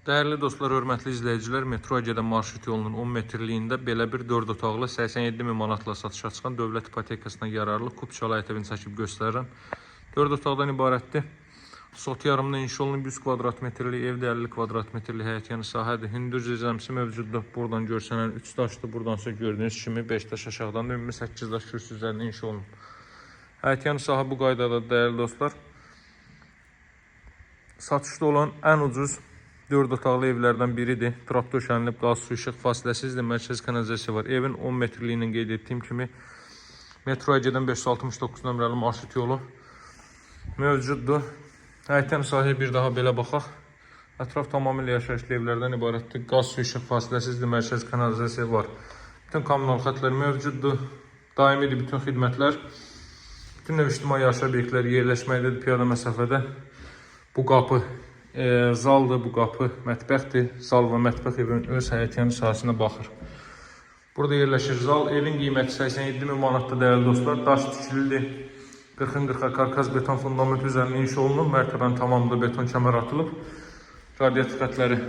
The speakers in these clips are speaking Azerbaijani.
Değerli dostlar, hörmətli izləyicilər, Metro Əgədə marşrut yolunun 10 metrliyində belə bir 4 otaqlı 87 min manatla satışa çıxan dövlət ipotekasına yararlı Kupçalı evini çəkib göstərirəm. 4 otaqdan ibarətdir. Sot yarımda inşa olunub 100 kvadrat metrli evdə 50 kvadrat metrli həyətyanı sahədir. Hündür zəmsi mövcuddur. Buradan görsənən 3 daşdır. Buradansa gördüyünüz kimi 5 daş aşağıdan da ümumi 8 daş kürsü üzərində inşa olunub. Həyətyanı sahə bu qaydada değerli dostlar. Satışda olan ən ucuz 4 otaqlı evlərdən biridir. Trap döşənilib, qaz, su, işıq fasiləsizdir. Mərkəz kanalizasiya var. Evin 10 metrliyinin qeyd etdiyim kimi Metro Əgədən 569 nömrəli marşrut yolu mövcuddur. Həyətən sahəyə bir daha belə baxaq. Ətraf tamamilə yaşayışlı evlərdən ibarətdir. Qaz, su, işıq fasiləsizdir. Mərkəz kanalizasiya var. Bütün kommunal xətlər mövcuddur. Daimidir bütün xidmətlər. Bütün ev ictimai yaşayış obyektləri yerləşməkdədir piyada məsafədə. Bu qapı zaldır, bu qapı mətbəxdir. Zal və mətbəx evin öz həyətyanı sahəsinə baxır. Burada yerləşir zal. Evin qiyməti 87 min manatdır değerli dostlar. Daş tikilidir. 40-40 karkaz beton fundament üzərində inşa olunub. Mərtəbənin tamamında beton kəmər atılıb. Radiator xətləri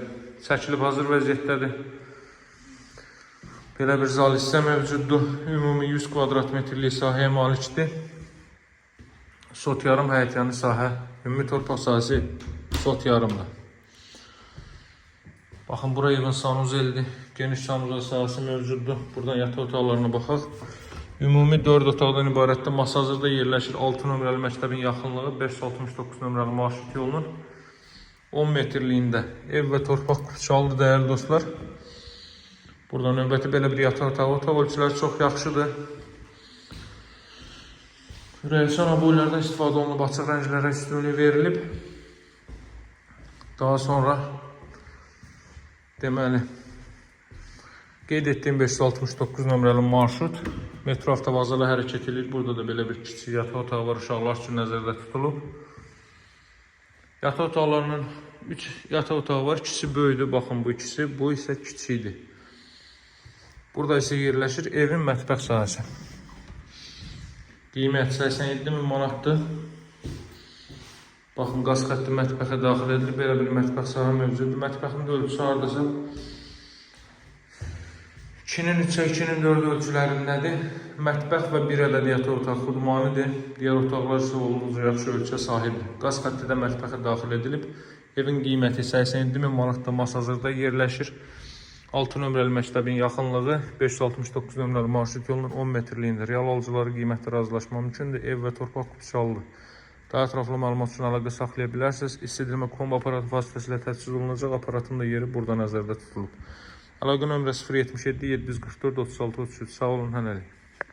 çəkilib hazır vəziyyətdədir. Belə bir zal hissə mövcuddur. Ümumi 100 kvadrat metrlik sahəyə malikdir. Sot yarım həyətyanı sahə. Ümumi torpaq sahəsi sot yarımdır. Baxın, bura evin sanuzeldir. Geniş sanuzel sahəsi mövcuddur. Buradan yataq otaqlarına baxaq. Ümumi 4 otaqdan ibarətdir. Masa hazırda yerləşir. 6 nömrəli məktəbin yaxınlığı 569 nömrəli marşrut yolunun 10 metrliyində ev və torpaq Kupçalıdır değerli dostlar. Burada növbəti belə bir yataq otağı. Otaq ölçüləri çox yaxşıdır. Rəysan aboylardan istifadə olunub, açıq rənglərə üstünlük verilib. Daha sonra deməli qeyd etdiyim 569 nömrəli marşrut metro avtovazala hərəkət edir. Burada da belə bir kiçik yataq otağı var, uşaqlar üçün nəzərdə tutulub. Yataq otaqlarının 3 yataq otağı var. İkisi böyüdür, baxın bu ikisi, bu isə kiçikdir. Burada isə yerləşir evin mətbəx sahəsi. Qiymət 87 min manatdır. Baxın, qaz xətti mətbəxə daxil edilir. Belə bir mətbəx sahə mövcuddur. Mətbəxin də ölçüsü hardasa 2-nin 3-ə 2-nin 4 ölçülərindədir. Mətbəx və bir ədəd yataq otaq xudmanidir. Digər otaqlar isə olduqca yaxşı ölçüyə sahibdir. Qaz xətti də mətbəxə daxil edilib. Evin qiyməti 87 min manatda Masazırda yerləşir. 6 nömrəli məktəbin yaxınlığı 569 nömrəli marşrut yolunun 10 metrliyində. Real alıcıları qiymətlə razılaşma mümkündür. Ev və torpaq Kupçalıdır. Daha ətraflı məlumat üçün əlaqə saxlaya bilərsiniz. İstidilmə kombo aparatı vasitəsilə təchiz olunacaq. Aparatın da yeri burada nəzərdə tutulub. Əlaqə nömrə 077 744 36 33. Sağ olun, hələlik.